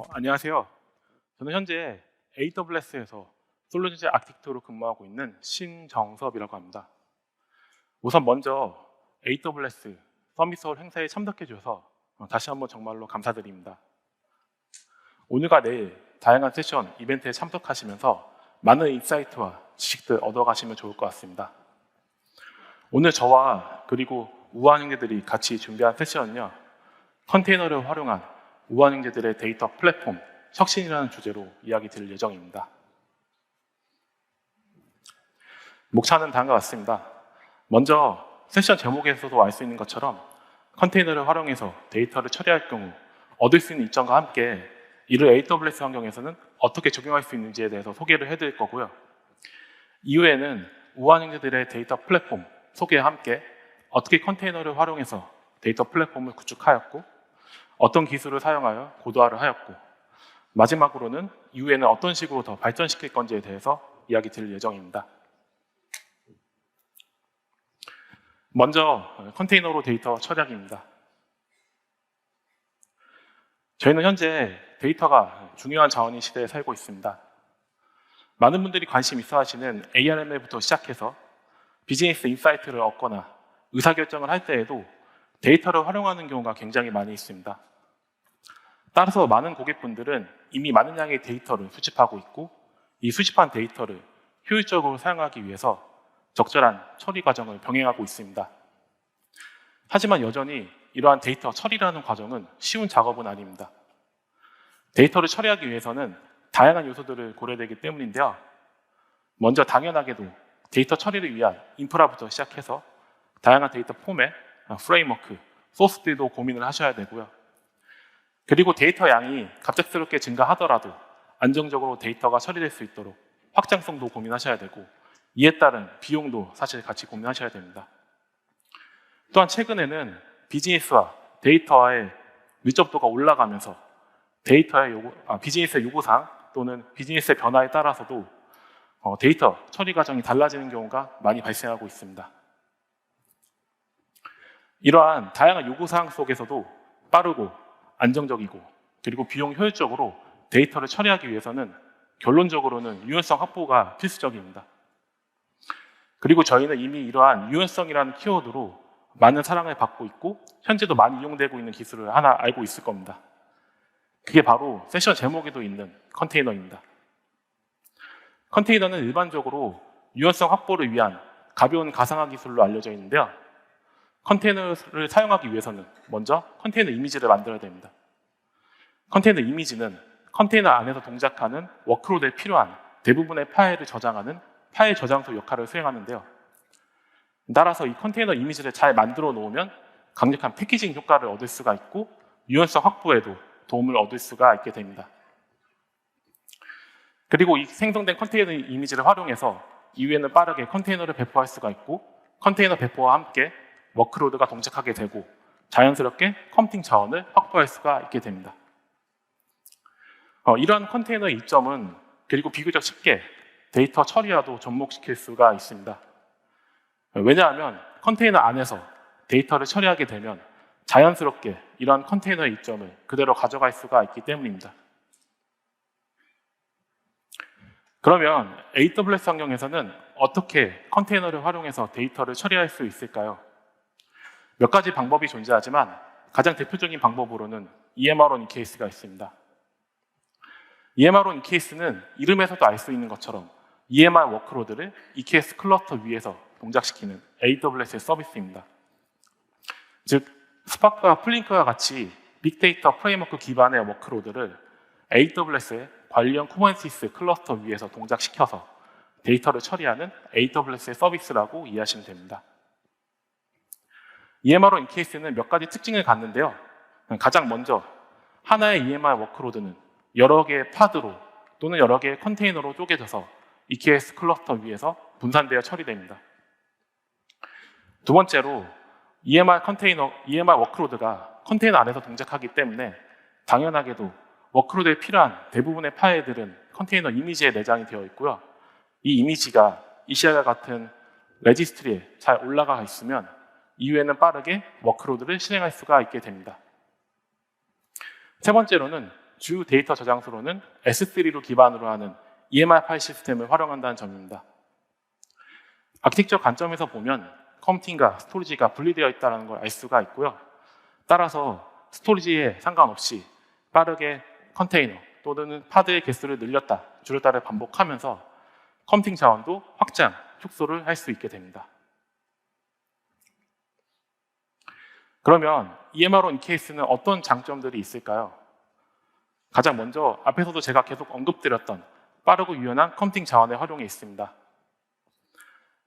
안녕하세요. 저는 현재 AWS에서 솔루션 아키텍트로 근무하고 있는 신정섭이라고 합니다. 우선 먼저 AWS 서밋홀 행사에 참석해 주셔서 다시 한번 정말로 감사드립니다. 오늘과 내일 다양한 세션, 이벤트에 참석하시면서 많은 인사이트와 지식들 얻어가시면 좋을 것 같습니다. 오늘 저와 그리고 우한 형제들이 같이 준비한 세션은요, 컨테이너를 활용한 우한 형제들의 데이터 플랫폼 혁신이라는 주제로 이야기 드릴 예정입니다. 목차는 다음과 같습니다. 먼저 세션 제목에서도 알 수 있는 것처럼 컨테이너를 활용해서 데이터를 처리할 경우 얻을 수 있는 이점과 함께 이를 AWS 환경에서는 어떻게 적용할 수 있는지에 대해서 소개를 해드릴 거고요. 이후에는 우한 형제들의 데이터 플랫폼 소개와 함께 어떻게 컨테이너를 활용해서 데이터 플랫폼을 구축하였고 어떤 기술을 사용하여 고도화를 하였고 마지막으로는 이후에는 어떤 식으로 더 발전시킬 건지에 대해서 이야기 드릴 예정입니다. 먼저 컨테이너로 데이터 처리하기입니다. 저희는 현재 데이터가 중요한 자원인 시대에 살고 있습니다. 많은 분들이 관심 있어 하시는 ARML부터 시작해서 비즈니스 인사이트를 얻거나 의사결정을 할 때에도 데이터를 활용하는 경우가 굉장히 많이 있습니다. 따라서 많은 고객분들은 이미 많은 양의 데이터를 수집하고 있고 이 수집한 데이터를 효율적으로 사용하기 위해서 적절한 처리 과정을 병행하고 있습니다. 하지만 여전히 이러한 데이터 처리라는 과정은 쉬운 작업은 아닙니다. 데이터를 처리하기 위해서는 다양한 요소들을 고려되기 때문인데요. 먼저 당연하게도 데이터 처리를 위한 인프라부터 시작해서 다양한 데이터 포맷, 프레임워크, 소스들도 고민을 하셔야 되고요. 그리고 데이터 양이 갑작스럽게 증가하더라도 안정적으로 데이터가 처리될 수 있도록 확장성도 고민하셔야 되고 이에 따른 비용도 사실 같이 고민하셔야 됩니다. 또한 최근에는 비즈니스와 데이터와의 밀접도가 올라가면서 비즈니스의 요구사항 또는 비즈니스의 변화에 따라서도 데이터 처리 과정이 달라지는 경우가 많이 발생하고 있습니다. 이러한 다양한 요구사항 속에서도 빠르고 안정적이고 그리고 비용 효율적으로 데이터를 처리하기 위해서는 결론적으로는 유연성 확보가 필수적입니다. 그리고 저희는 이미 이러한 유연성이라는 키워드로 많은 사랑을 받고 있고 현재도 많이 이용되고 있는 기술을 하나 알고 있을 겁니다. 그게 바로 세션 제목에도 있는 컨테이너입니다. 컨테이너는 일반적으로 유연성 확보를 위한 가벼운 가상화 기술로 알려져 있는데요. 컨테이너를 사용하기 위해서는 먼저 컨테이너 이미지를 만들어야 됩니다. 컨테이너 이미지는 컨테이너 안에서 동작하는 워크로드에 필요한 대부분의 파일을 저장하는 파일 저장소 역할을 수행하는데요. 따라서 이 컨테이너 이미지를 잘 만들어 놓으면 강력한 패키징 효과를 얻을 수가 있고 유연성 확보에도 도움을 얻을 수가 있게 됩니다. 그리고 이 생성된 컨테이너 이미지를 활용해서 이후에는 빠르게 컨테이너를 배포할 수가 있고 컨테이너 배포와 함께 워크로드가 동작하게 되고 자연스럽게 컴퓨팅 자원을 확보할 수가 있게 됩니다. 이러한 컨테이너의 이점은 그리고 비교적 쉽게 데이터 처리와도 접목시킬 수가 있습니다. 왜냐하면 컨테이너 안에서 데이터를 처리하게 되면 자연스럽게 이러한 컨테이너의 이점을 그대로 가져갈 수가 있기 때문입니다. 그러면 AWS 환경에서는 어떻게 컨테이너를 활용해서 데이터를 처리할 수 있을까요? 몇 가지 방법이 존재하지만 가장 대표적인 방법으로는 EMR on EKS가 있습니다. EMR on EKS는 이름에서도 알 수 있는 것처럼 EMR 워크로드를 EKS 클러스터 위에서 동작시키는 AWS의 서비스입니다. 즉, 스파크와 플링크와 같이 빅데이터 프레임워크 기반의 워크로드를 AWS의 관련 쿠버네티스 클러스터 위에서 동작시켜서 데이터를 처리하는 AWS의 서비스라고 이해하시면 됩니다. EMR on EKS는 몇 가지 특징을 갖는데요. 가장 먼저 하나의 EMR 워크로드는 여러 개의 파드로 또는 여러 개의 컨테이너로 쪼개져서 EKS 클러스터 위에서 분산되어 처리됩니다. 두 번째로 EMR 워크로드가 컨테이너 안에서 동작하기 때문에 당연하게도 워크로드에 필요한 대부분의 파일들은 컨테이너 이미지에 내장이 되어 있고요. 이 이미지가 ECR과 같은 레지스트리에 잘 올라가 있으면 이후에는 빠르게 워크로드를 실행할 수가 있게 됩니다. 세 번째로는 주 데이터 저장소로는 S3로 기반으로 하는 EMR 파일 시스템을 활용한다는 점입니다. 아키텍처 관점에서 보면 컴퓨팅과 스토리지가 분리되어 있다는 걸 알 수가 있고요. 따라서 스토리지에 상관없이 빠르게 컨테이너 또는 파드의 개수를 늘렸다 줄였다를 반복하면서 컴퓨팅 자원도 확장, 축소를 할 수 있게 됩니다. 그러면 EMR-on EKS는 어떤 장점들이 있을까요? 가장 먼저 앞에서도 제가 계속 언급드렸던 빠르고 유연한 컴퓨팅 자원의 활용이 있습니다.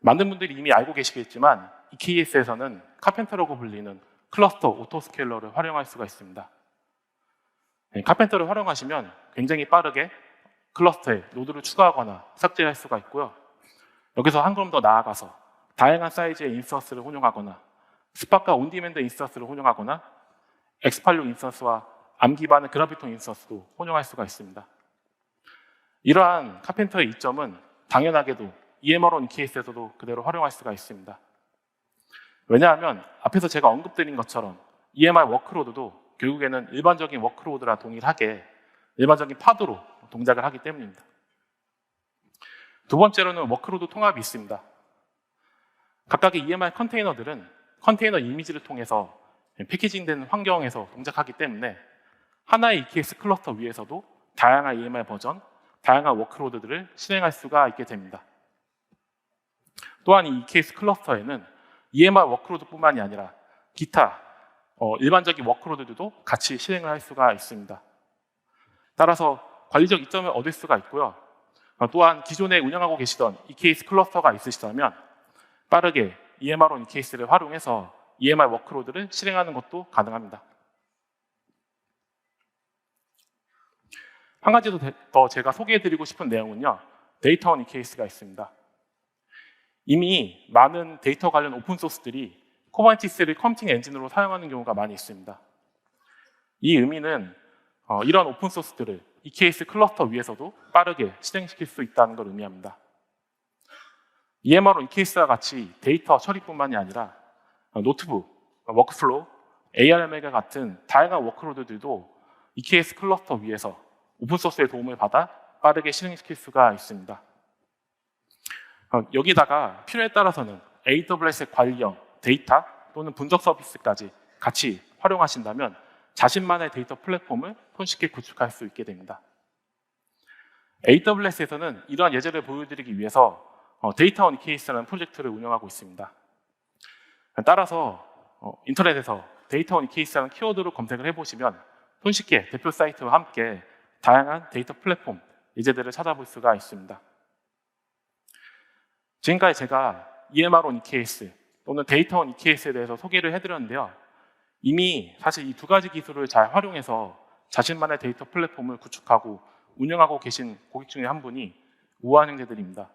많은 분들이 이미 알고 계시겠지만 EKS에서는 카펜터라고 불리는 클러스터 오토스케일러를 활용할 수가 있습니다. 카펜터를 활용하시면 굉장히 빠르게 클러스터에 노드를 추가하거나 삭제할 수가 있고요. 여기서 한 걸음 더 나아가서 다양한 사이즈의 인스턴스를 혼용하거나 스파크와 온디맨드 인스턴스를 혼용하거나 X86 인스턴스와 암 기반의 그래비톤 인스턴스도 혼용할 수가 있습니다. 이러한 카펜터의 이점은 당연하게도 EMR-on EKS에서도 그대로 활용할 수가 있습니다. 왜냐하면 앞에서 제가 언급드린 것처럼 EMR 워크로드도 결국에는 일반적인 워크로드랑 동일하게 일반적인 파드로 동작을 하기 때문입니다. 두 번째로는 워크로드 통합이 있습니다. 각각의 EMR 컨테이너들은 컨테이너 이미지를 통해서 패키징된 환경에서 동작하기 때문에 하나의 EKS 클러스터 위에서도 다양한 EMR 버전, 다양한 워크로드들을 실행할 수가 있게 됩니다. 또한 이 EKS 클러스터에는 EMR 워크로드뿐만이 아니라 기타 일반적인 워크로드들도 같이 실행을 할 수가 있습니다. 따라서 관리적 이점을 얻을 수가 있고요. 또한 기존에 운영하고 계시던 EKS 클러스터가 있으시다면 빠르게 EMR-on EKS를 활용해서 EMR 워크로드를 실행하는 것도 가능합니다. 한 가지 더 제가 소개해드리고 싶은 내용은요. 데이터-on EKS가 있습니다. 이미 많은 데이터 관련 오픈소스들이 쿠버네티스를 컴퓨팅 엔진으로 사용하는 경우가 많이 있습니다. 이 의미는 이런 오픈소스들을 EKS 클러스터 위에서도 빠르게 실행시킬 수 있다는 걸 의미합니다. EMR-on EKS와 같이 데이터 처리뿐만이 아니라 노트북, 워크플로우, ARM과 같은 다양한 워크로드들도 EKS 클러스터 위에서 오픈소스의 도움을 받아 빠르게 실행시킬 수가 있습니다. 여기다가 필요에 따라서는 AWS의 관리형 데이터 또는 분석 서비스까지 같이 활용하신다면 자신만의 데이터 플랫폼을 손쉽게 구축할 수 있게 됩니다. AWS에서는 이러한 예제를 보여드리기 위해서 데이터-on EKS라는 프로젝트를 운영하고 있습니다. 따라서 인터넷에서 데이터-on EKS라는 키워드로 검색을 해보시면 손쉽게 대표 사이트와 함께 다양한 데이터 플랫폼 예제들을 찾아볼 수가 있습니다. 지금까지 제가 EMR-on EKS 또는 데이터-on EKS에 대해서 소개를 해드렸는데요. 이미 사실 이 두 가지 기술을 잘 활용해서 자신만의 데이터 플랫폼을 구축하고 운영하고 계신 고객 중에 한 분이 우한 형제들입니다.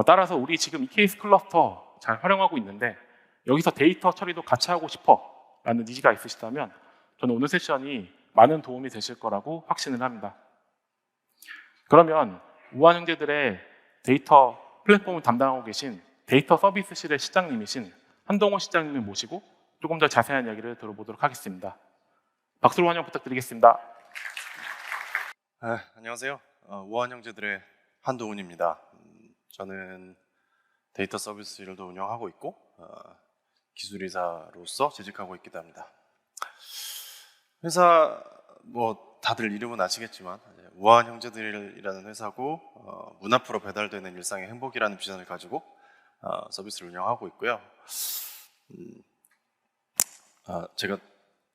따라서 우리 지금 EKS 클러스터 잘 활용하고 있는데 여기서 데이터 처리도 같이 하고 싶어 라는 니즈가 있으시다면 저는 오늘 세션이 많은 도움이 되실 거라고 확신을 합니다. 그러면 우한 형제들의 데이터 플랫폼을 담당하고 계신 데이터 서비스실의 실장님이신 한동호 실장님을 모시고 조금 더 자세한 이야기를 들어보도록 하겠습니다. 박수로 환영 부탁드리겠습니다. 안녕하세요. 우한 형제들의 한동훈입니다. 저는 데이터 서비스실도 운영하고 있고 기술이사로서 재직하고 있기도 합니다. 회사 뭐 다들 이름은 아시겠지만 우한 형제들이라는 회사고 문 앞으로 배달되는 일상의 행복이라는 비전을 가지고 서비스를 운영하고 있고요. 제가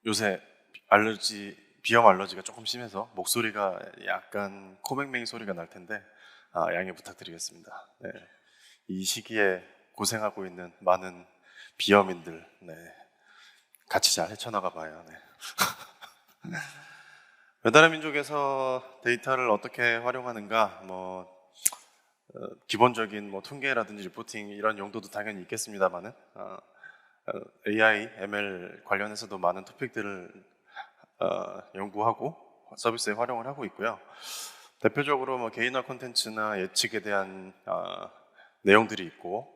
요새 비염 알러지가 조금 심해서 목소리가 약간 코맹맹이 소리가 날 텐데 양해 부탁드리겠습니다. 네. 이 시기에 고생하고 있는 많은 비염인들 같이 잘 헤쳐나가 봐요. 배달의 민족에서 데이터를 어떻게 활용하는가 기본적인 통계라든지 리포팅 이런 용도도 당연히 있겠습니다만은 AI, ML 관련해서도 많은 토픽들을 연구하고 서비스에 활용을 하고 있고요. 대표적으로 개인화 콘텐츠나 예측에 대한 내용들이 있고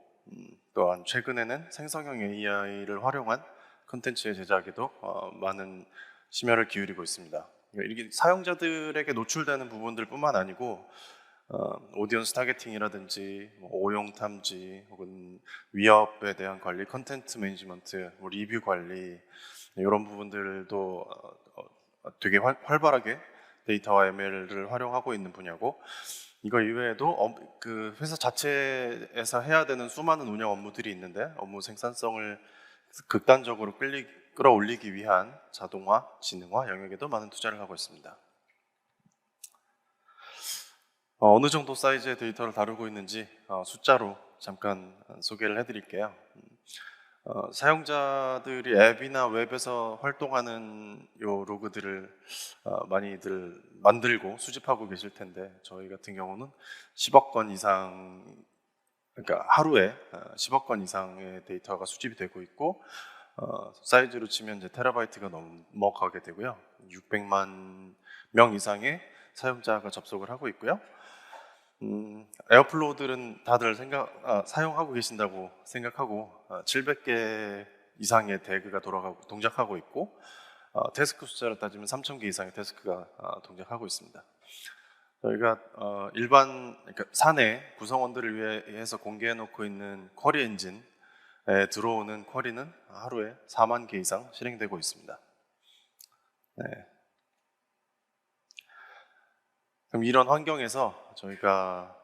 또한 최근에는 생성형 AI를 활용한 콘텐츠의 제작에도 많은 심혈을 기울이고 있습니다. 이게 사용자들에게 노출되는 부분들뿐만 아니고 오디언스 타겟팅이라든지 뭐 오용 탐지 혹은 위협에 대한 관리, 컨텐츠 매니지먼트, 뭐 리뷰 관리 이런 부분들도 되게 활발하게 데이터와 ML을 활용하고 있는 분야고, 이거 이외에도 그 회사 자체에서 해야 되는 수많은 운영 업무들이 있는데 업무 생산성을 극단적으로 끌어올리기 위한 자동화, 지능화 영역에도 많은 투자를 하고 있습니다. 어느 정도 사이즈의 데이터를 다루고 있는지 숫자로 잠깐 소개를 해드릴게요. 사용자들이 앱이나 웹에서 활동하는 요 로그들을 많이들 만들고 수집하고 계실 텐데, 저희 같은 경우는 10억 건 이상, 그러니까 하루에 10억 건 이상의 데이터가 수집이 되고 있고, 사이즈로 치면 이제 테라바이트가 넘어가게 되고요. 600만 명 이상의 사용자가 접속을 하고 있고요. 에어플로우들은 다들 사용하고 계신다고 생각하고 700개 이상의 태그가 동작하고 있고, 태스크 숫자를 따지면 3,000개 이상의 태스크가 동작하고 있습니다. 저희가 그러니까 사내 구성원들을 위해서 공개해 놓고 있는 쿼리 엔진에 들어오는 쿼리는 하루에 4만 개 이상 실행되고 있습니다. 네. 그럼 이런 환경에서 저희가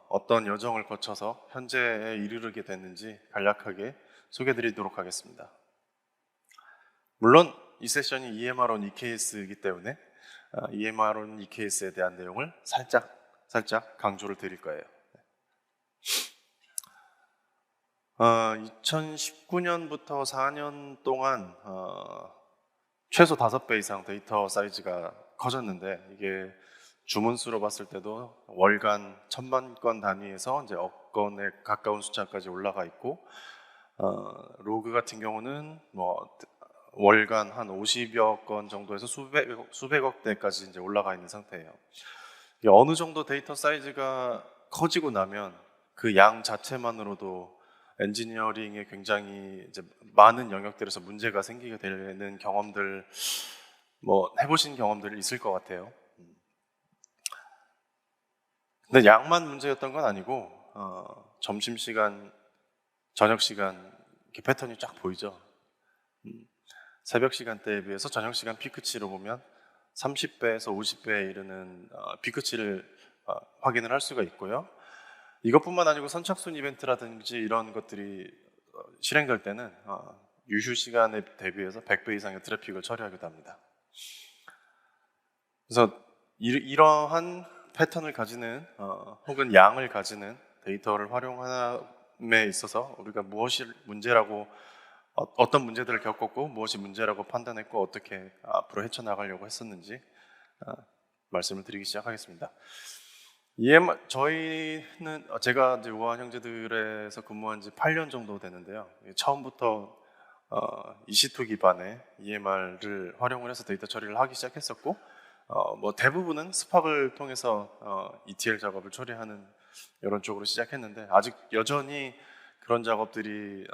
어떤 여정을 거쳐서 현재에 이르게 됐는지 간략하게 소개해드리도록 하겠습니다. 물론 이 세션이 EMR on EKS이기 때문에 EMR on EKS에 대한 내용을 살짝 강조를 드릴 거예요. 2019년부터 4년 동안 최소 5배 이상 데이터 사이즈가 커졌는데, 이게 주문수로 봤을 때도 월간 1000만 건 단위에서 이제 억 건에 가까운 숫자까지 올라가 있고, 로그 같은 경우는 뭐 월간 한 50여 건 정도에서 수백억 대까지 이제 올라가 있는 상태예요. 이게 어느 정도 데이터 사이즈가 커지고 나면 그 양 자체만으로도 엔지니어링에 굉장히 이제 많은 영역들에서 문제가 생기게 되는 경험들, 뭐 해보신 경험들이 있을 것 같아요. 근데 양만 문제였던 건 아니고 점심시간, 저녁시간 이렇게 패턴이 쫙 보이죠. 새벽 시간대에 비해서 저녁 시간 피크치로 보면 30배에서 50배에 이르는 피크치를 확인을 할 수가 있고요. 이것뿐만 아니고 선착순 이벤트라든지 이런 것들이 실행될 때는 유휴 시간에 대비해서 100배 이상의 트래픽을 처리하기도 합니다. 그래서 이러한 패턴을 가지는 혹은 양을 가지는 데이터를 활용함에 있어서 우리가 무엇이 문제라고, 어떤 문제들을 겪었고 무엇이 문제라고 판단했고 어떻게 앞으로 헤쳐나가려고 했었는지 말씀을 드리기 시작하겠습니다. 저희는 제가 이제 우아한 형제들에서 근무한 지 8년 정도 되는데요. 처음부터 EC2 기반의 EMR을 활용을 해서 데이터 처리를 하기 시작했었고, 뭐 대부분은 스팍을 통해서 ETL 작업을 처리하는 이런 쪽으로 시작했는데, 아직 여전히 그런 작업들이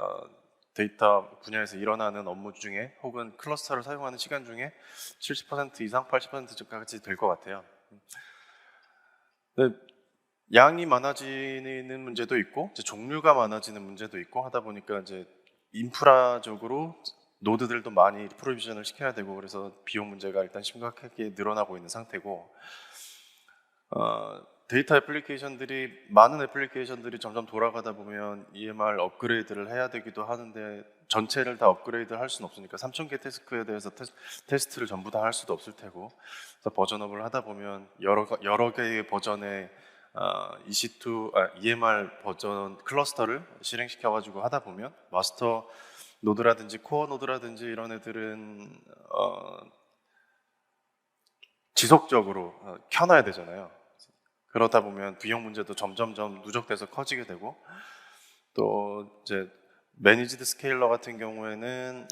데이터 분야에서 일어나는 업무 중에 혹은 클러스터를 사용하는 시간 중에 70% 이상, 80%까지 될 것 같아요. 근데 양이 많아지는 문제도 있고 이제 종류가 많아지는 문제도 있고 하다 보니까 이제 인프라적으로 노드들도 많이 프로비전을 시켜야 되고, 그래서 비용 문제가 일단 심각하게 늘어나고 있는 상태고, 데이터 애플리케이션들이, 많은 애플리케이션들이 점점 돌아가다 보면 EMR 업그레이드를 해야 되기도 하는데, 전체를 다 업그레이드 할 수는 없으니까 3000개 태스크에 대해서 테스트를 전부 다 할 수도 없을 테고, 그래서 버전업을 하다 보면 여러 개의 버전의 EMR 버전 클러스터를 실행시켜가지고 하다 보면 마스터 노드라든지 코어 노드라든지 이런 애들은 지속적으로 켜놔야 되잖아요. 그러다 보면 비용 문제도 점점점 누적돼서 커지게 되고, 또 이제 매니지드 스케일러 같은 경우에는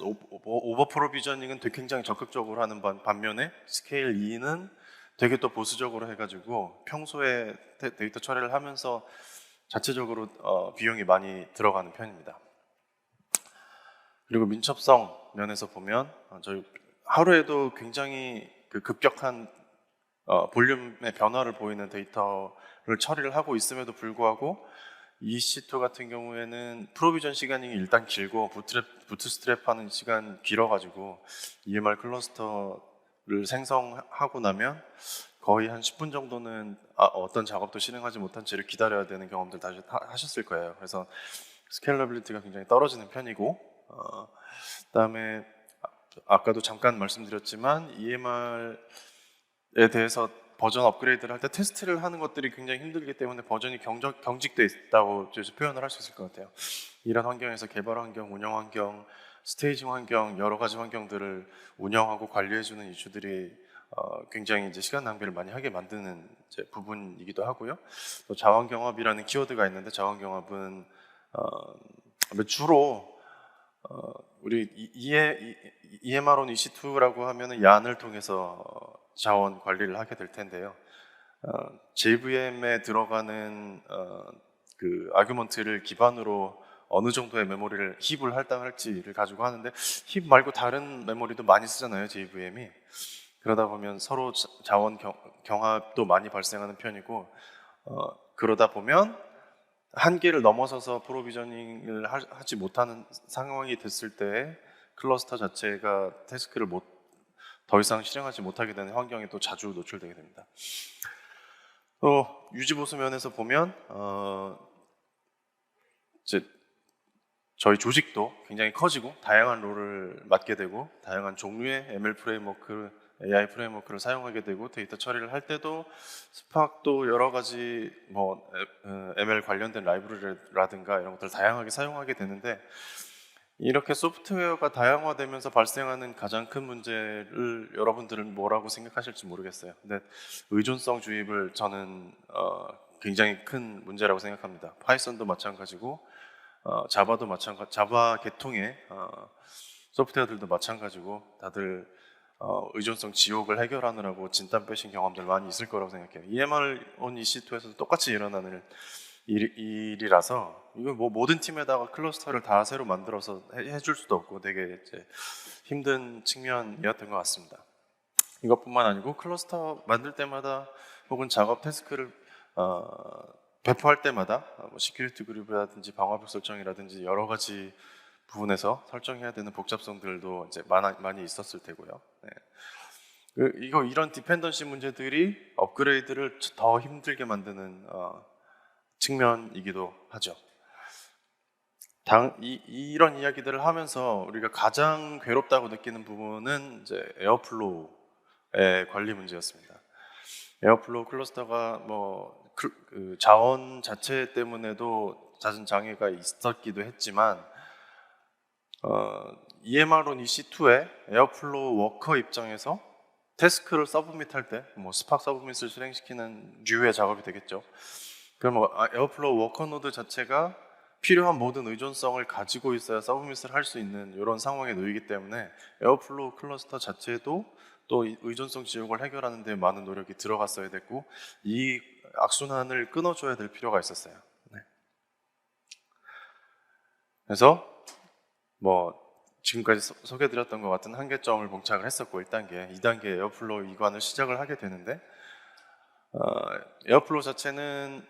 오버 프로비저닝은 되게 굉장히 적극적으로 하는 반면에 스케일 2는 되게 또 보수적으로 해가지고 평소에 데이터 처리를 하면서 자체적으로 비용이 많이 들어가는 편입니다. 그리고 민첩성 면에서 보면 저희 하루에도 굉장히 그 급격한 볼륨의 변화를 보이는 데이터를 처리를 하고 있음에도 불구하고 EC2 같은 경우에는 프로비전 시간이 일단 길고 부트스트랩 하는 시간 길어가지고 EMR 클러스터를 생성하고 나면 거의 한 10분 정도는 어떤 작업도 실행하지 못한 채를 기다려야 되는 경험들 다시 하셨을 거예요. 그래서 스케일러빌리티가 굉장히 떨어지는 편이고 그다음에 아까도 잠깐 말씀드렸지만 EMR에 대해서 버전 업그레이드를 할 때 테스트를 하는 것들이 굉장히 힘들기 때문에 버전이 경직돼 있다고 표현을 할 수 있을 것 같아요. 이런 환경에서 개발 환경, 운영 환경, 스테이징 환경, 여러 가지 환경들을 운영하고 관리해주는 이슈들이 굉장히 이제 시간 낭비를 많이 하게 만드는 이제 부분이기도 하고요. 또 자원 경합이라는 키워드가 있는데 자원 경합은 주로 우리 EMR on EC2라고 하면은 얀을 통해서 자원 관리를 하게 될 텐데요. JVM에 들어가는 그 아규먼트를 기반으로 어느 정도의 메모리를 힙을 할당할지를 가지고 하는데 힙 말고 다른 메모리도 많이 쓰잖아요, JVM이. 그러다 보면 서로 자원 경합도 많이 발생하는 편이고 그러다 보면 한계를 넘어서서 프로비저닝을 하지 못하는 상황이 됐을 때 클러스터 자체가 태스크를 더 이상 실행하지 못하게 되는 환경에 또 자주 노출되게 됩니다. 또 유지보수 면에서 보면 이제 저희 조직도 굉장히 커지고 다양한 롤을 맡게 되고 다양한 종류의 ML 프레임워크, AI 프레임워크를 사용하게 되고 데이터 처리를 할 때도 스팍도 여러 가지 ML 관련된 라이브러리라든가 이런 것들을 다양하게 사용하게 되는데 이렇게 소프트웨어가 다양화되면서 발생하는 가장 큰 문제를 여러분들은 뭐라고 생각하실지 모르겠어요. 근데 의존성 주입을 저는 굉장히 큰 문제라고 생각합니다. 파이썬도 마찬가지고 자바도 마찬가지, 자바 계통의 소프트웨어들도 마찬가지고 다들 의존성 지옥을 해결하느라고 진땀 빼신 경험들 많이 있을 거라고 생각해요. EMR on EC2에서도 똑같이 일어나는 일이라서 이거 모든 팀에다가 클러스터를 다 새로 만들어서 해줄 수도 없고 되게 이제 힘든 측면이었던 것 같습니다. 이것뿐만 아니고 클러스터 만들 때마다 혹은 작업 태스크를 배포할 때마다 시큐리티 그룹이라든지 방화벽 설정이라든지 여러 가지 부분에서 설정해야 되는 복잡성들도 이제 많이 있었을 테고요. 네. 이런 디펜던시 문제들이 업그레이드를 더 힘들게 만드는 측면이기도 하죠. 이런 이야기들을 하면서 우리가 가장 괴롭다고 느끼는 부분은 이제 에어플로우의 관리 문제였습니다. 에어플로우 클러스터가 그 자원 자체 때문에도 잦은 장애가 있었기도 했지만 EMR on EC2의 에어플로우 워커 입장에서 태스크를 서브밋 할 때 스팍 서브밋을 실행시키는 류의 작업이 되겠죠. 그럼 에어플로우 워커 노드 자체가 필요한 모든 의존성을 가지고 있어야 서브밋을 할 수 있는 이런 상황에 놓이기 때문에 에어플로우 클러스터 자체도 또 의존성 지옥을 해결하는 데 많은 노력이 들어갔어야 됐고 이 악순환을 끊어줘야 될 필요가 있었어요. 네. 그래서 지금까지 소개해드렸던 것 같은 한계점을 봉착을 했었고 1단계, 2단계 에어플로우 이관을 시작을 하게 되는데 에어플로우 자체는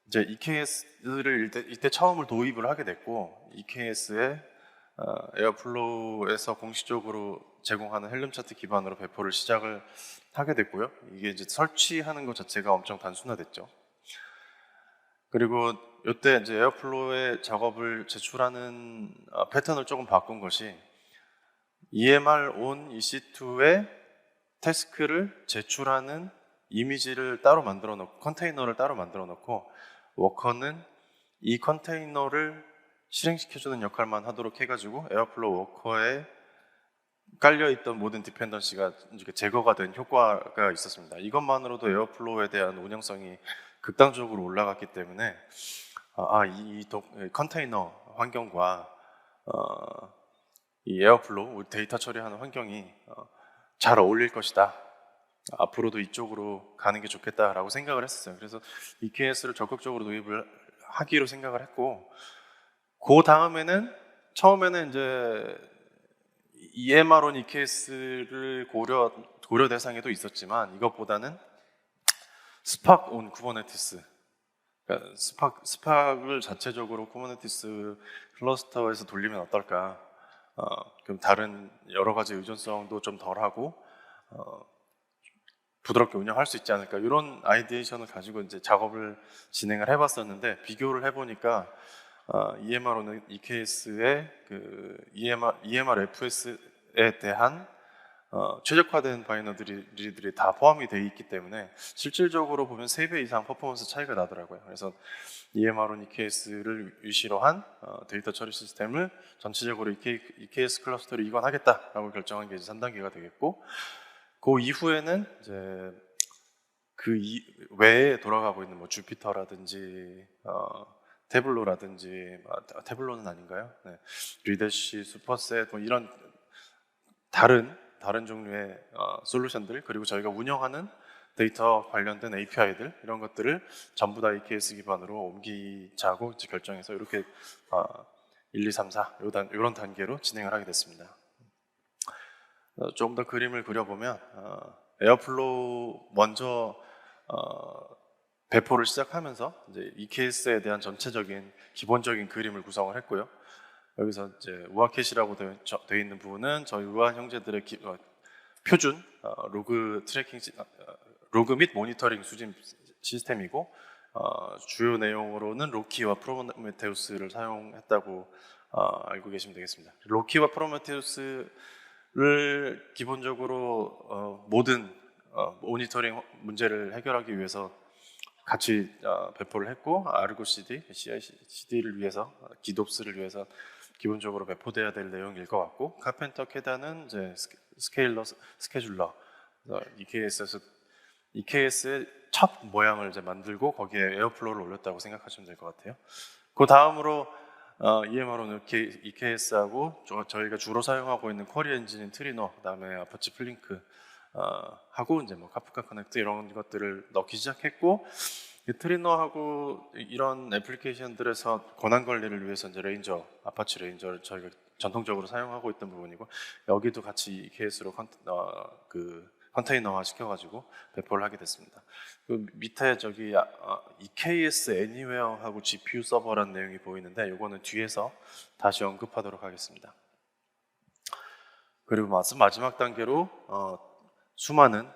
이제 EKS를 이때 처음을 도입을 하게 됐고 EKS에 에어플로우에서 공식적으로 제공하는 헬름 차트 기반으로 배포를 시작을 하게 됐고요. 이게 이제 설치하는 것 자체가 엄청 단순화됐죠. 그리고 이때 이제 에어플로우의 작업을 제출하는 패턴을 조금 바꾼 것이 EMR on EC2의 태스크를 제출하는 이미지를 따로 만들어 놓고 컨테이너를 따로 만들어 놓고 워커는 이 컨테이너를 실행시켜주는 역할만 하도록 해가지고 에어플로우 워커에 깔려있던 모든 디펜던시가 제거가 된 효과가 있었습니다. 이것만으로도 에어플로우에 대한 운영성이 극단적으로 올라갔기 때문에 이 컨테이너 환경과 이 에어플로우 데이터 처리하는 환경이 잘 어울릴 것이다. 앞으로도 이쪽으로 가는 게 좋겠다라고 생각을 했었어요. 그래서 EKS를 적극적으로 도입을 하기로 생각을 했고 그 다음에는 처음에는 이제 EMR on EKS를 고려 대상에도 있었지만 이것보다는 스팍 온 쿠버네티스, 그러니까 스팍을 자체적으로 쿠버네티스 클러스터에서 돌리면 어떨까? 그럼 다른 여러 가지 의존성도 좀 덜하고 부드럽게 운영할 수 있지 않을까? 이런 아이디에이션을 가지고 이제 작업을 진행을 해봤었는데 비교를 해보니까 EMR오는 EKS의 그 EMR FS에 대한 최적화된 바이너리들이 다 포함이 되어 있기 때문에 실질적으로 보면 3배 이상 퍼포먼스 차이가 나더라고요. 그래서 EMR온 EKS를 위시로 한 데이터 처리 시스템을 전체적으로 EKS 클러스터로 이관하겠다라고 결정한 게 이제 3단계가 되겠고, 그 이후에는 이제 외에 돌아가고 있는 뭐 주피터라든지 태블로라든지 태블로는 아닌가요? 네. 리더시, 슈퍼셋 뭐 이런 다른 종류의 솔루션들, 그리고 저희가 운영하는 데이터 관련된 API들, 이런 것들을 전부 다 EKS 기반으로 옮기자고 이제 결정해서 이렇게 1, 2, 3, 4 이런 단계로 진행을 하게 됐습니다. 조금 더 그림을 그려보면 에어플로우 먼저 배포를 시작하면서 이제 EKS에 대한 전체적인 기본적인 그림을 구성을 했고요. 여기서 이제 우아캣이라고 되어 있는 부분은 저희 우아 형제들의 표준 로그 트래킹 로그 및 모니터링 수집 시스템이고, 주요 내용으로는 로키와 프로메테우스를 사용했다고 알고 계시면 되겠습니다. 로키와 프로메테우스를 기본적으로 모든 모니터링 문제를 해결하기 위해서 같이 배포를 했고, 아르고 CD, CI/CD를 위해서, 기덥스를 위해서 기본적으로 배포돼야 될 내용일 것 같고, 카펜터 캐다는 이제 스케줄러, EKS의 첫 모양을 이제 만들고 거기에 에어플로우를 올렸다고 생각하시면 될 것 같아요. 그 다음으로 EMR오는 EKS하고 저희가 주로 사용하고 있는 쿼리 엔진인 트리너, 그다음에 아파치 플링크 하고 이제 뭐 카프카 커넥트 이런 것들을 넣기 시작했고, 트리너하고 이런 애플리케이션들에서 권한 관리를 위해서 이제 아파치 레인저를 저희가 전통적으로 사용하고 있던 부분이고, 여기도 같이 EKS로 컨테이너화 시켜가지고 배포를 하게 됐습니다. 그 밑에 저기 EKS Anywhere하고 GPU 서버라는 내용이 보이는데, 이거는 뒤에서 다시 언급하도록 하겠습니다. 그리고 마지막 단계로 수많은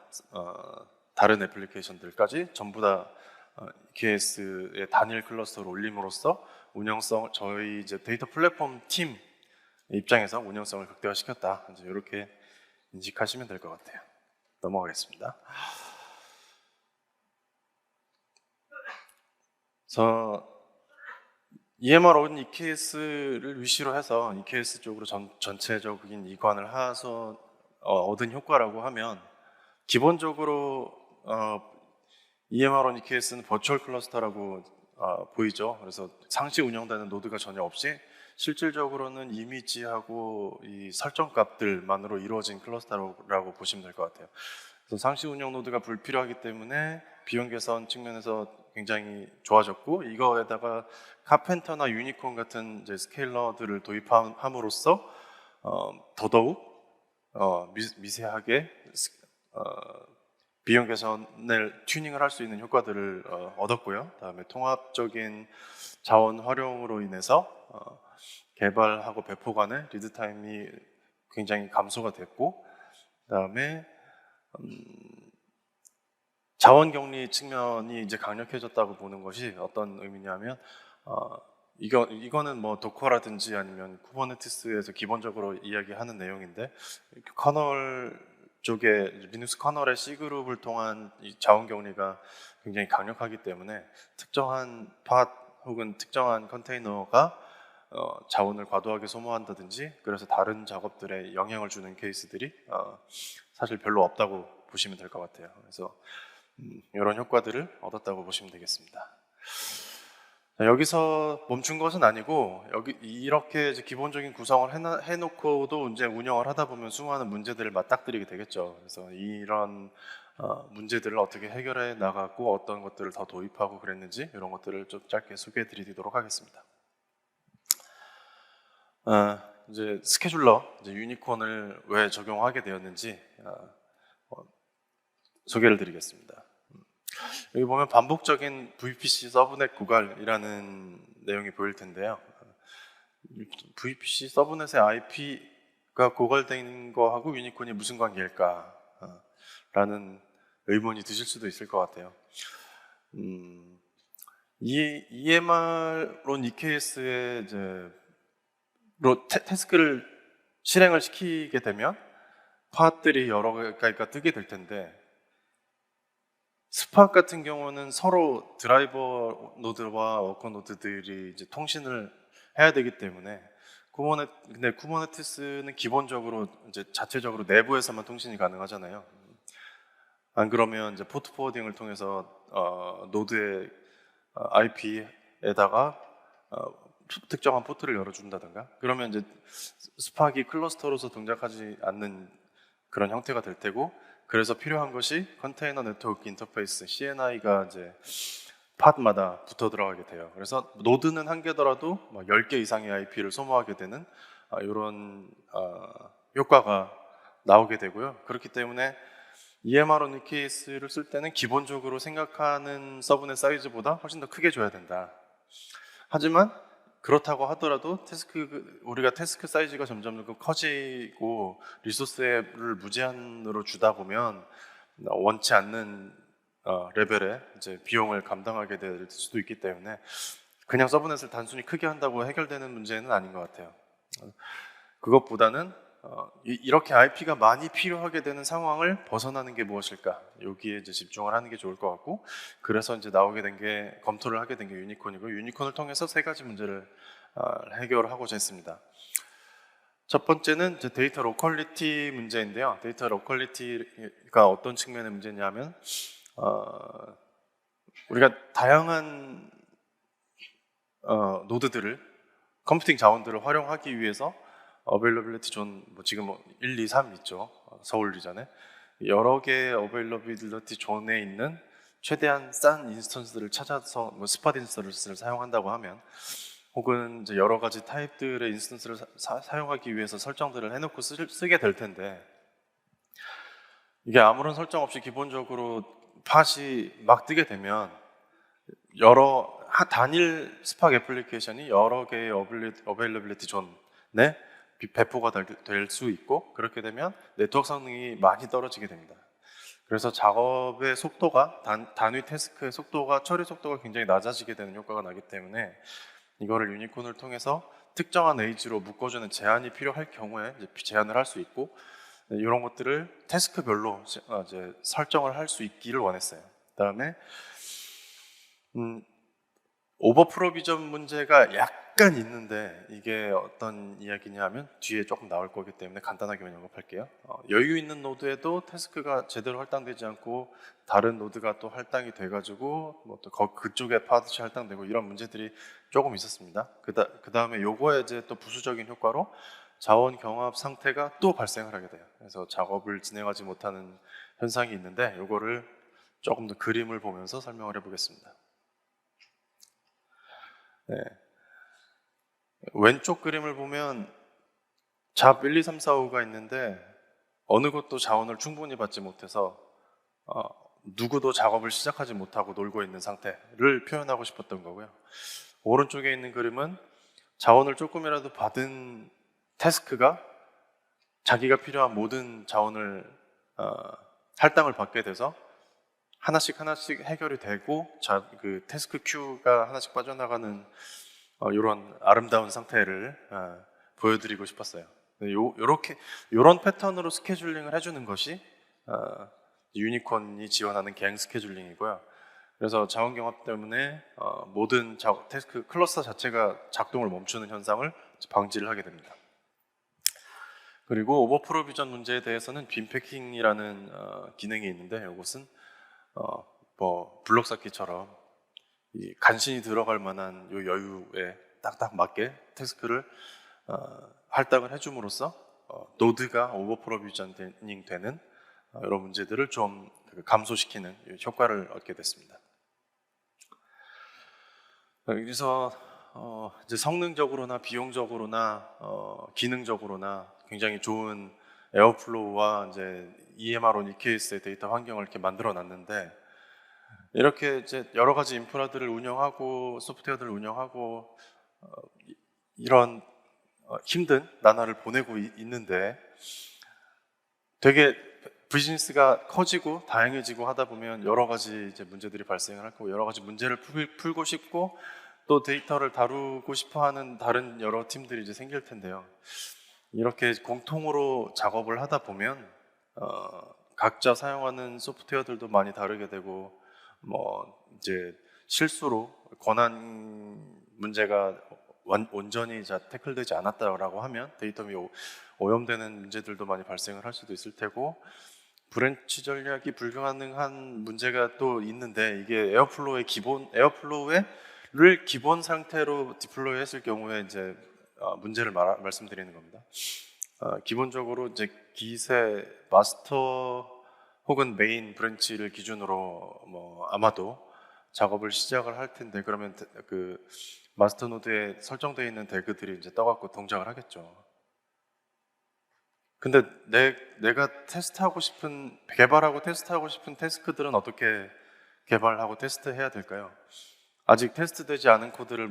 다른 애플리케이션들까지 전부 다 EKS의 단일 클러스터로 올림으로써 운영성, 저희 이제 데이터 플랫폼 팀 입장에서 운영성을 극대화시켰다, 이제 이렇게 인식하시면 될 것 같아요. 넘어가겠습니다. 그래서 EMR온 EKS를 위시로 해서 EKS 쪽으로 전체적인 이관을 해서 얻은 효과라고 하면, 기본적으로 EMR온 EKS는 버추얼 클러스터라고 보이죠. 그래서 상시 운영되는 노드가 전혀 없이 실질적으로는 이미지하고 이 설정 값들만으로 이루어진 클러스터라고 보시면 될 것 같아요. 그래서 상시 운영 노드가 불필요하기 때문에 비용 개선 측면에서 굉장히 좋아졌고, 이거에다가 카펜터나 유니콘 같은 이제 스케일러들을 도입함으로써 더더욱 미세하게 비용 개선을 튜닝을 할 수 있는 효과들을 얻었고요. 다음에 통합적인 자원 활용으로 인해서 개발하고 배포 간의 리드 타임이 굉장히 감소가 됐고, 다음에 자원 격리 측면이 이제 강력해졌다고 보는 것이 어떤 의미냐면, 이거는 뭐 도커라든지 아니면 쿠버네티스에서 기본적으로 이야기하는 내용인데, 커널 쪽에 리눅스 커널의 C그룹을 통한 이 자원 격리가 굉장히 강력하기 때문에 특정한 팟 혹은 특정한 컨테이너가 자원을 과도하게 소모한다든지, 그래서 다른 작업들에 영향을 주는 케이스들이 사실 별로 없다고 보시면 될 것 같아요. 그래서 이런 효과들을 얻었다고 보시면 되겠습니다. 여기서 멈춘 것은 아니고, 이렇게 이제 기본적인 구성을 해놓고도 이제 운영을 하다 보면 수많은 문제들을 맞닥뜨리게 되겠죠. 그래서 이런 문제들을 어떻게 해결해 나가고 어떤 것들을 더 도입하고 그랬는지, 이런 것들을 좀 짧게 소개해 드리도록 하겠습니다. 이제 스케줄러, 이제 유니콘을 왜 적용하게 되었는지 소개를 드리겠습니다. 여기 보면 반복적인 VPC 서브넷 고갈이라는 내용이 보일 텐데요. VPC 서브넷의 IP가 고갈된 거하고 유니콘이 무슨 관계일까? 라는 의문이 드실 수도 있을 것 같아요. EMR론 EKS의 태스크를 실행을 시키게 되면 파트들이 여러 개가 뜨게 될 텐데, 스팍 같은 경우는 서로 드라이버 노드와 워커 노드들이 이제 통신을 해야 되기 때문에 근데 쿠버네티스는 기본적으로 이제 자체적으로 내부에서만 통신이 가능하잖아요. 안 그러면 이제 포트 포워딩을 통해서 노드의 IP에다가 특정한 포트를 열어준다든가, 그러면 이제 스팍이 클러스터로서 동작하지 않는 그런 형태가 될 테고, 그래서 필요한 것이 컨테이너 네트워크 인터페이스 CNI가 이제 팟마다 붙어 들어가게 돼요. 그래서 노드는 한 개더라도 10개 이상의 IP를 소모하게 되는 이런 효과가 나오게 되고요. 그렇기 때문에 EMR EKS를 쓸 때는 기본적으로 생각하는 서브넷 사이즈보다 훨씬 더 크게 줘야 된다. 하지만 그렇다고 하더라도 우리가 태스크 사이즈가 점점 커지고 리소스를 무제한으로 주다 보면 원치 않는 레벨의 이제 비용을 감당하게 될 수도 있기 때문에 그냥 서브넷을 단순히 크게 한다고 해결되는 문제는 아닌 것 같아요. 그것보다는 이렇게 IP가 많이 필요하게 되는 상황을 벗어나는 게 무엇일까? 여기에 이제 집중을 하는 게 좋을 것 같고, 그래서 이제 나오게 된 게, 검토를 하게 된 게 유니콘이고, 유니콘을 통해서 세 가지 문제를 해결하고자 했습니다. 첫 번째는 이제 데이터 로컬리티 문제인데요. 데이터 로컬리티가 어떤 측면의 문제냐면, 우리가 다양한 노드들을, 컴퓨팅 자원들을 활용하기 위해서 어베일러빌리티 존, 지금 1, 2, 3 있죠. 서울 리전에 여러 개의 어베일러빌리티 존에 있는 최대한 싼 인스턴스들을 찾아서 스팟 인스턴스를 사용한다고 하면, 혹은 이제 여러 가지 타입들의 인스턴스를 사용하기 위해서 설정들을 해놓고 쓰게 될 텐데, 이게 아무런 설정 없이 기본적으로 팟이 막 뜨게 되면 단일 스팍 애플리케이션이 여러 개의 어베일러빌리티 존에 배포가 될 수 있고, 그렇게 되면 네트워크 성능이 많이 떨어지게 됩니다. 그래서 작업의 속도가, 단위 태스크의 속도가, 처리 속도가 굉장히 낮아지게 되는 효과가 나기 때문에, 이거를 유니콘을 통해서 특정한 에이지로 묶어주는 제한이 필요할 경우에 이제 제한을 할 수 있고, 이런 것들을 태스크별로 이제 설정을 할 수 있기를 원했어요. 그다음에 오버 프로비전 문제가 약간 있는데, 이게 어떤 이야기냐면 뒤에 조금 나올 거기 때문에 간단하게만 언급할게요. 여유 있는 노드에도 태스크가 제대로 할당되지 않고 다른 노드가 또 할당이 돼가지고 또 그쪽에 파드시 할당되고, 이런 문제들이 조금 있었습니다. 그 다음에 요거에 이제 또 부수적인 효과로 자원 경합 상태가 또 발생을 하게 돼요. 그래서 작업을 진행하지 못하는 현상이 있는데, 요거를 조금 더 그림을 보면서 설명을 해보겠습니다. 네. 왼쪽 그림을 보면 잡 1, 2, 3, 4, 5가 있는데, 어느 것도 자원을 충분히 받지 못해서 누구도 작업을 시작하지 못하고 놀고 있는 상태를 표현하고 싶었던 거고요. 오른쪽에 있는 그림은 자원을 조금이라도 받은 태스크가 자기가 필요한 모든 자원을 할당을 받게 돼서 하나씩 해결이 되고, 그 태스크 큐가 하나씩 빠져나가는 이런 아름다운 상태를 보여드리고 싶었어요. 이런 패턴으로 스케줄링을 해주는 것이 유니콘이 지원하는 갱 스케줄링이고요. 그래서 자원 경합 때문에 모든 태스크 클러스터 자체가 작동을 멈추는 현상을 방지를 하게 됩니다. 그리고 오버 프로비전 문제에 대해서는 빔 패킹이라는 기능이 있는데, 이것은 블록 쌓기처럼 간신히 들어갈 만한 요 여유에 딱딱 맞게 태스크를 할당을 해줌으로써 노드가 오버 프로비저닝 되는 이런 문제들을 좀 감소시키는 효과를 얻게 됐습니다. 여기서 이제 성능적으로나 비용적으로나 기능적으로나 굉장히 좋은 에어플로우와 이제 EMR on EKS의 데이터 환경을 이렇게 만들어 놨는데, 이렇게 이제 여러 가지 인프라들을 운영하고 소프트웨어들을 운영하고 이런 힘든 나날을 보내고 있는데, 되게 비즈니스가 커지고 다양해지고 하다 보면 여러 가지 이제 문제들이 발생을 할 거고, 여러 가지 문제를 풀고 싶고 또 데이터를 다루고 싶어하는 다른 여러 팀들이 이제 생길 텐데요. 이렇게 공통으로 작업을 하다 보면 각자 사용하는 소프트웨어들도 많이 다르게 되고, 뭐 이제 실수로 권한 문제가 온전히 태클되지 않았다라고 하면 데이터이 오염되는 문제들도 많이 발생을 할 수도 있을 테고, 브랜치 전략이 불가능한 문제가 또 있는데, 이게 에어플로우를 기본 상태로 디플로이 했을 경우에 이제 문제를 말씀드리는 겁니다. 기본적으로 이제 기세 마스터 혹은 메인 브랜치를 기준으로 뭐 아마도 작업을 시작을 할 텐데, 그러면 그 마스터 노드에 설정되어 있는 태그들이 이제 떠갖고 동작을 하겠죠. 근데 내가 개발하고 테스트하고 싶은 태스크들은 어떻게 개발하고 테스트해야 될까요? 아직 테스트되지 않은 코드를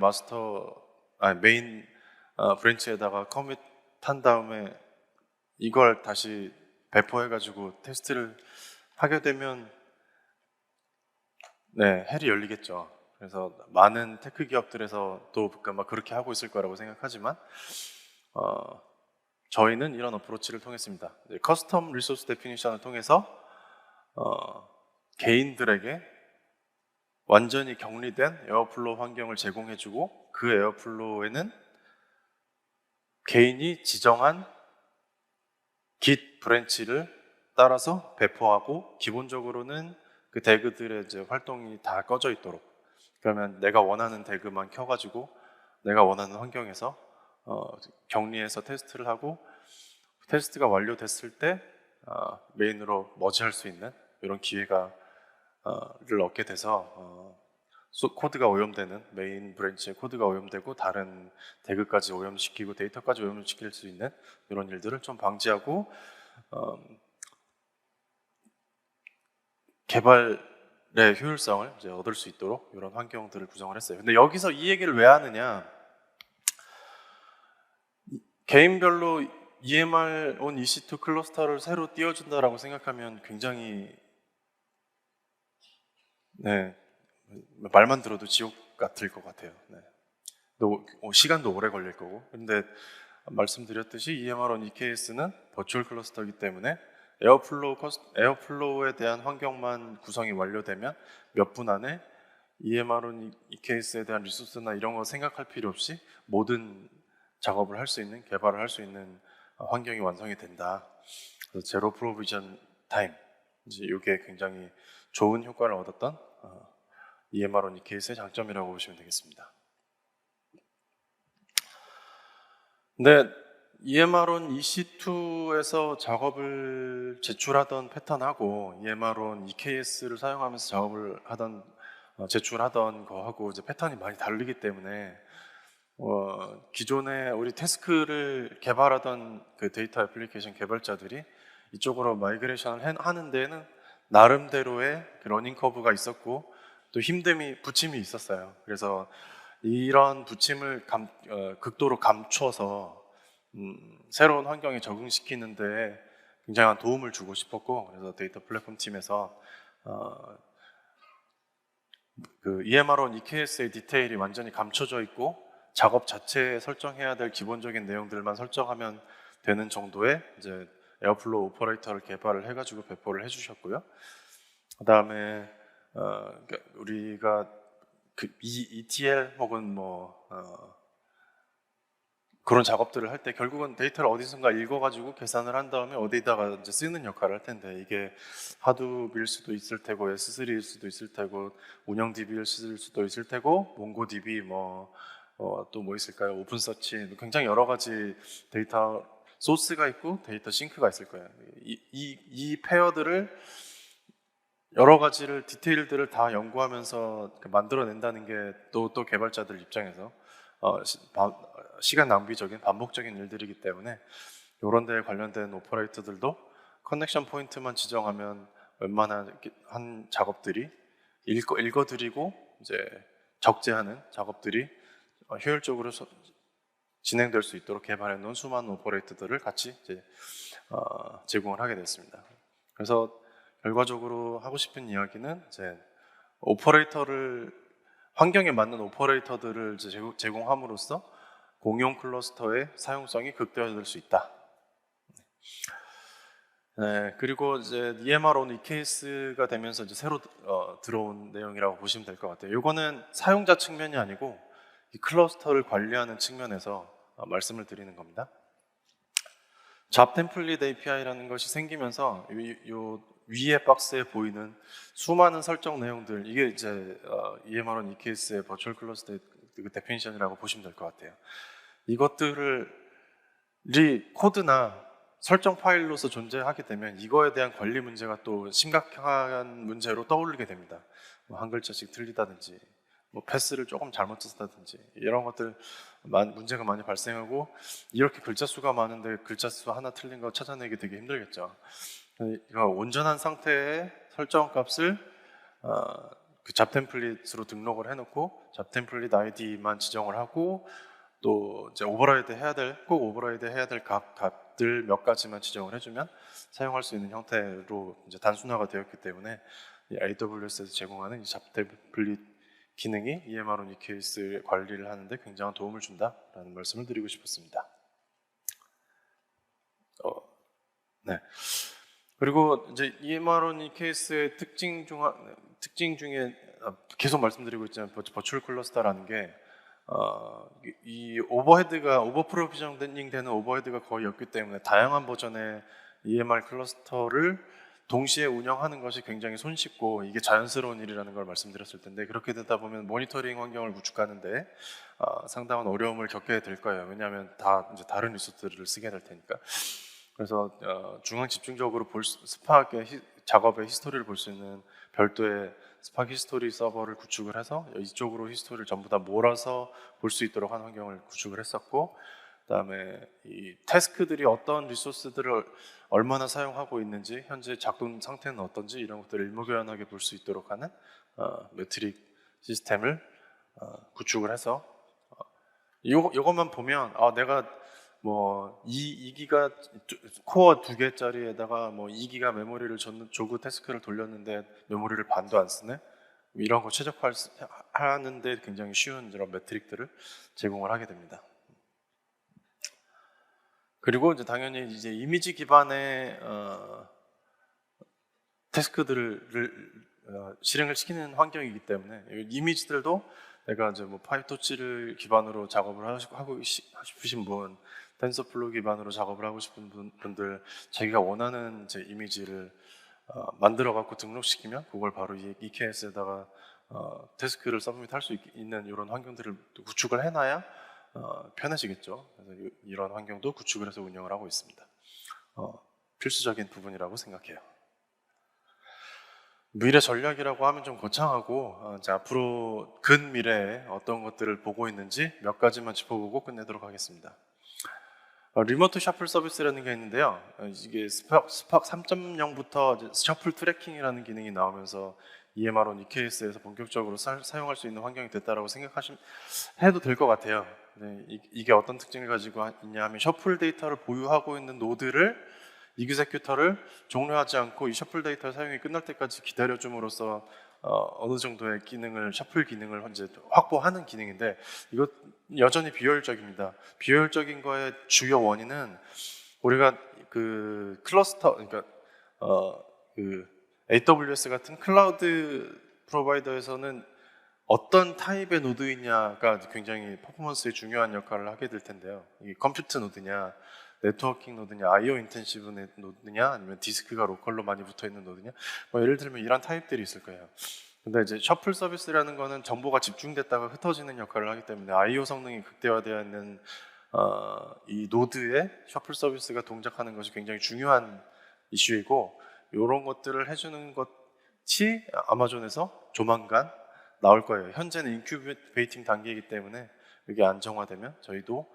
메인 브랜치에다가 커밋한 다음에 이걸 다시 배포해가지고 테스트를 하게 되면 헬이 열리겠죠. 그래서 많은 테크 기업들에서 또 막 그렇게 하고 있을 거라고 생각하지만, 저희는 이런 어프로치를 통했습니다. 커스텀 리소스 데피니션을 통해서 개인들에게 완전히 격리된 에어플로우 환경을 제공해주고, 그 에어플로우에는 개인이 지정한 Git 브랜치를 따라서 배포하고, 기본적으로는 그 태그들의 이제 활동이 다 꺼져 있도록, 그러면 내가 원하는 태그만 켜가지고 내가 원하는 환경에서 격리해서 테스트를 하고, 테스트가 완료됐을 때 메인으로 머지할 수 있는 이런 기회를 얻게 돼서 코드가 오염되는, 메인 브랜치의 코드가 오염되고 다른 태그까지 오염시키고 데이터까지 오염시킬 수 있는 이런 일들을 좀 방지하고 개발의 효율성을 이제 얻을 수 있도록 이런 환경들을 구성을 했어요. 근데 여기서 이 얘기를 왜 하느냐, 개인별로 EMR on EC2 클러스터를 새로 띄워준다라고 생각하면 굉장히 말만 들어도 지옥 같을 것 같아요. 시간도 오래 걸릴 거고. 근데 말씀드렸듯이 EMR on EKS는 버추얼 클러스터이기 때문에 에어플로우에 대한 환경만 구성이 완료되면 몇 분 안에 EMR on EKS에 대한 리소스나 이런 거 생각할 필요 없이 모든 작업을 할 수 있는, 개발을 할 수 있는 환경이 완성이 된다. 그래서 제로 프로비전 타임, 이제 이게 굉장히 좋은 효과를 얻었던 EMR on EKS의 장점이라고 보시면 되겠습니다. 근데 EMR on EC2에서 작업을 제출하던 패턴하고 EMR on EKS를 사용하면서 작업을 제출하던 거하고 이제 패턴이 많이 다르기 때문에 기존에 우리 태스크를 개발하던 그 데이터 애플리케이션 개발자들이 이쪽으로 마이그레이션을 하는 데에는 나름대로의 그 러닝 커브가 있었고, 또 부침이 있었어요. 그래서 이런 부침을 극도로 감춰서 새로운 환경에 적응시키는 데 굉장한 도움을 주고 싶었고, 그래서 데이터 플랫폼 팀에서 그 EMR on EKS의 디테일이 완전히 감춰져 있고, 작업 자체에 설정해야 될 기본적인 내용들만 설정하면 되는 정도의 이제 에어플로우 오퍼레이터를 개발을 해가지고 배포를 해주셨고요. 그 다음에 우리가 그 ETL 혹은 그런 작업들을 할 때 결국은 데이터를 어디선가 읽어가지고 계산을 한 다음에 어디다가 이제 쓰는 역할을 할 텐데, 이게 하둡일 수도 있을 테고 S3일 수도 있을 테고 운영DB일 수도 있을 테고 몽고DB 또 뭐 있을까요? 오픈서치, 굉장히 여러 가지 데이터 소스가 있고 데이터 싱크가 있을 거예요. 이 페어들을 여러 가지를 디테일들을 다 연구하면서 만들어낸다는 게 또 개발자들 입장에서 시간 낭비적인 반복적인 일들이기 때문에 이런 데에 관련된 오퍼레이터들도 커넥션 포인트만 지정하면 웬만한 한 작업들이 읽어드리고 이제 적재하는 작업들이 효율적으로 진행될 수 있도록 개발해 놓은 수많은 오퍼레이터들을 같이 이제 제공을 하게 됐습니다. 그래서 결과적으로 하고 싶은 이야기는 이제 환경에 맞는 오퍼레이터들을 이제 제공함으로써 공용 클러스터의 사용성이 극대화될 수 있다. 네, 그리고 이제 EMR-on EKS가 되면서 이제 새로 들어온 내용이라고 보시면 될 것 같아요. 이거는 사용자 측면이 아니고 이 클러스터를 관리하는 측면에서 말씀을 드리는 겁니다. 잡 템플릿 API라는 것이 생기면서 요 위에 박스에 보이는 수많은 설정 내용들, 이게 이제 EMR-on EKS의 버추얼 클러스터의 그 데피니션이라고 보시면 될 것 같아요. 이것들이 코드나 설정 파일로서 존재하게 되면 이거에 대한 관리 문제가 또 심각한 문제로 떠오르게 됩니다. 뭐 한 글자씩 틀리다든지, 뭐 패스를 조금 잘못 썼다든지 이런 것들 문제가 많이 발생하고, 이렇게 글자 수가 많은데 글자 수 하나 틀린 거 찾아내기 되게 힘들겠죠. 이거 온전한 상태의 설정 값을 그 잡 템플릿으로 등록을 해놓고 잡 템플릿 아이디만 지정을 하고, 또 이제 꼭 오버라이드 해야 될 값들 몇 가지만 지정을 해주면 사용할 수 있는 형태로 이제 단순화가 되었기 때문에 이 AWS에서 제공하는 이 잡 템플릿 기능이 EMR-on EKS 관리를 하는데 굉장한 도움을 준다라는 말씀을 드리고 싶었습니다. 네. 그리고 이제 EMR-on EKS의 특징 중에 계속 말씀드리고 있지만 버추얼 클러스터라는 게 이 오버 프로비저닝 되는 오버헤드가 거의 없기 때문에 다양한 버전의 EMR 클러스터를 동시에 운영하는 것이 굉장히 손쉽고 이게 자연스러운 일이라는 걸 말씀드렸을 텐데, 그렇게 되다 보면 모니터링 환경을 구축하는데 상당한 어려움을 겪게 될 거예요. 왜냐하면 다 이제 다른 리소스들을 쓰게 될 테니까. 그래서 중앙 집중적으로 스파크의 작업의 히스토리를 볼 수 있는 별도의 스파크 히스토리 서버를 구축을 해서 이쪽으로 히스토리를 전부 다 몰아서 볼 수 있도록 한 환경을 구축을 했었고, 그다음에 이 태스크들이 어떤 리소스들을 얼마나 사용하고 있는지, 현재 작동 상태는 어떤지 이런 것들을 일목요연하게 볼 수 있도록 하는 매트릭 시스템을 구축을 해서 이것만 보면 내가 뭐 2기가 코어 2개짜리에다가 뭐 2기가 메모리를 조그 태스크를 돌렸는데 메모리를 반도 안 쓰네? 이런 거 최적화하는데 굉장히 쉬운 이런 매트릭들을 제공을 하게 됩니다. 그리고 이제 당연히 이제 이미지 기반의 태스크들을 실행을 시키는 환경이기 때문에 이미지들도 내가 이제 뭐 파이토치를 기반으로 작업을 하고 싶으신 분, 텐서플로우 기반으로 작업을 하고 싶은 분들, 자기가 원하는 이제 이미지를 만들어 갖고 등록시키면 그걸 바로 이 EKS에다가 태스크를 서브밋할 수 있는 이런 환경들을 구축을 해놔야 편해지겠죠. 그래서 이런 환경도 구축을 해서 운영을 하고 있습니다. 필수적인 부분이라고 생각해요. 미래 전략이라고 하면 좀 거창하고 이제 앞으로 근미래에 어떤 것들을 보고 있는지 몇 가지만 짚어보고 끝내도록 하겠습니다. 리모트 셔플 서비스라는 게 있는데요. 이게 스팍 3.0부터 셔플 트래킹이라는 기능이 나오면서 EMR-on EKS에서 본격적으로 사용할 수 있는 환경이 됐다라고 해도 될 것 같아요. 네, 이게 어떤 특징을 가지고 있냐 하면 셔플 데이터를 보유하고 있는 노드를 이그제큐터를 종료하지 않고 이 셔플 데이터 사용이 끝날 때까지 기다려줌으로써 어느 정도의 셔플 기능을 현재 확보하는 기능인데, 이거 여전히 비효율적입니다. 비효율적인 거의 주요 원인은 우리가 그 클러스터, 그러니까 그 AWS 같은 클라우드 프로바이더에서는 어떤 타입의 노드이냐가 굉장히 퍼포먼스에 중요한 역할을 하게 될 텐데요. 이게 컴퓨트 노드냐, 네트워킹 노드냐, IO 인텐시브 노드냐, 아니면 디스크가 로컬로 많이 붙어 있는 노드냐, 뭐 예를 들면 이런 타입들이 있을 거예요. 근데 이제 셔플 서비스라는 거는 정보가 집중됐다가 흩어지는 역할을 하기 때문에 IO 성능이 극대화되어 있는 이 노드에 셔플 서비스가 동작하는 것이 굉장히 중요한 이슈이고, 이런 것들을 해주는 것이 아마존에서 조만간 나올 거예요. 현재는 인큐베이팅 단계이기 때문에 이게 안정화되면 저희도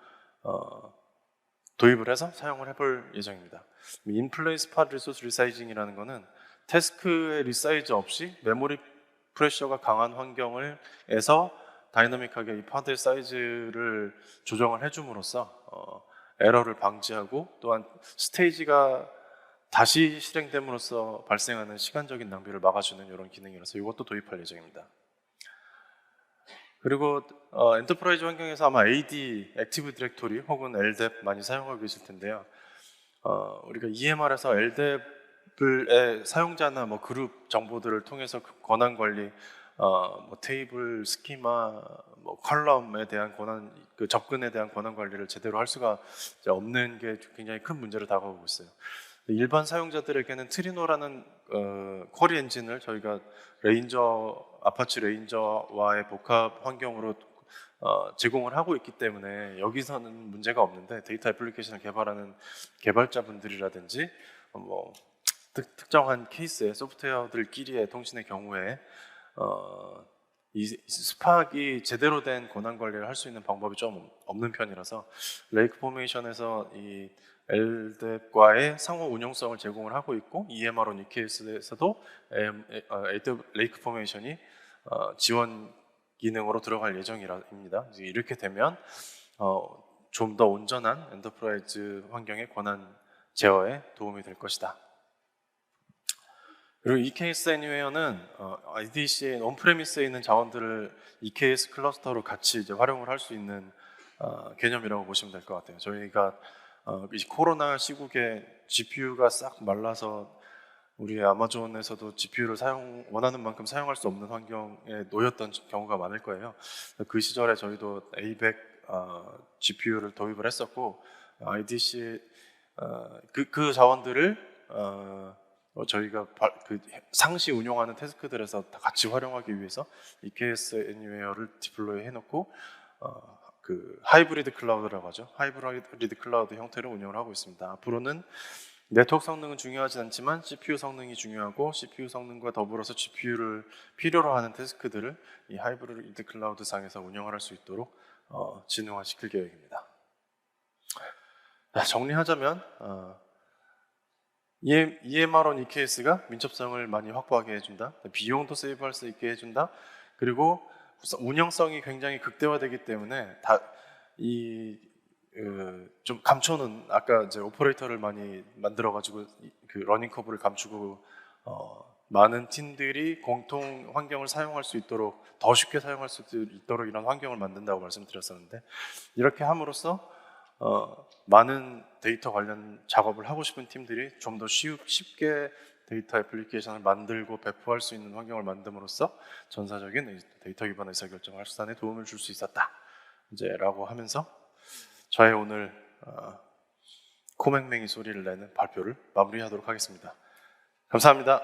도입을 해서 사용을 해볼 예정입니다. 인플레이스 팟 리소스 리사이징이라는 거는 태스크의 리사이즈 없이 메모리 프레셔가 강한 환경에서 다이나믹하게 이 파드의 사이즈를 조정을 해줌으로써 에러를 방지하고 또한 스테이지가 다시 실행됨으로써 발생하는 시간적인 낭비를 막아주는 이런 기능이라서 이것도 도입할 예정입니다. 그리고 엔터프라이즈 환경에서 아마 AD, 액티브 디렉토리 혹은 LDAP 많이 사용하고 계실 텐데요. 우리가 EMR에서 LDAP의 사용자나 뭐 그룹 정보들을 통해서 그 권한 관리, 뭐 테이블, 스키마, 뭐 컬럼에 대한 권한, 그 접근에 대한 권한 관리를 제대로 할 수가 이제 없는 게 굉장히 큰 문제로 다가오고 있어요. 일반 사용자들에게는 트리노라는 쿼리 엔진을 저희가 아파치 레인저와의 복합 환경으로 제공을 하고 있기 때문에 여기서는 문제가 없는데 데이터 애플리케이션을 개발하는 개발자분들이라든지 뭐 특정한 케이스의 소프트웨어들끼리의 통신의 경우에 이 스팍이 제대로 된 권한 관리를 할 수 있는 방법이 좀 없는 편이라서 레이크 포메이션에서 이 LDAP과의 상호 운용성을 제공을 하고 있고 EMR-on EKS에서도 레이크 포메이션이 지원 기능으로 들어갈 예정입니다. 이렇게 되면 좀 더 온전한 엔터프라이즈 환경의 권한 제어에 도움이 될 것이다. 그리고 EKS 애니웨어는 IDC의 온프레미스에 있는 자원들을 EKS 클러스터로 같이 이제 활용을 할 수 있는 개념이라고 보시면 될 것 같아요. 저희가 이 코로나 시국에 GPU가 싹 말라서 우리 아마존에서도 GPU를 원하는 만큼 사용할 수 없는 환경에 놓였던 경우가 많을 거예요. 그 시절에 저희도 A100 GPU를 도입을 했었고 IDC 그 자원들을 저희가 그 상시 운용하는 태스크들에서 다 같이 활용하기 위해서 EKS 애니웨어를 디플로이 해놓고 그 하이브리드 클라우드라고 하죠. 하이브리드 클라우드 형태로 운영을 하고 있습니다. 앞으로는 네트워크 성능은 중요하지 않지만 CPU 성능이 중요하고 CPU 성능과 더불어서 GPU를 필요로 하는 태스크들을 이 하이브리드 클라우드 상에서 운영을 할 수 있도록 진흥화시킬 계획입니다. 정리하자면 EMR-on EKS가 민첩성을 많이 확보하게 해준다. 비용도 세이브할 수 있게 해준다. 그리고 운영성이 굉장히 극대화되기 때문에 좀 감초는 아까 이제 오퍼레이터를 많이 만들어가지고 그 러닝 커브를 감추고 많은 팀들이 공통 환경을 사용할 수 있도록 더 쉽게 사용할 수 있도록 이런 환경을 만든다고 말씀드렸었는데 이렇게 함으로써 많은 데이터 관련 작업을 하고 싶은 팀들이 좀 더 쉽게 데이터 애플리케이션을 만들고 배포할 수 있는 환경을 만듦으로써 전사적인 데이터 기반 의사결정 활성화에 도움을 줄 수 있었다. 라고 하면서 저의 오늘 코맹맹이 소리를 내는 발표를 마무리하도록 하겠습니다. 감사합니다.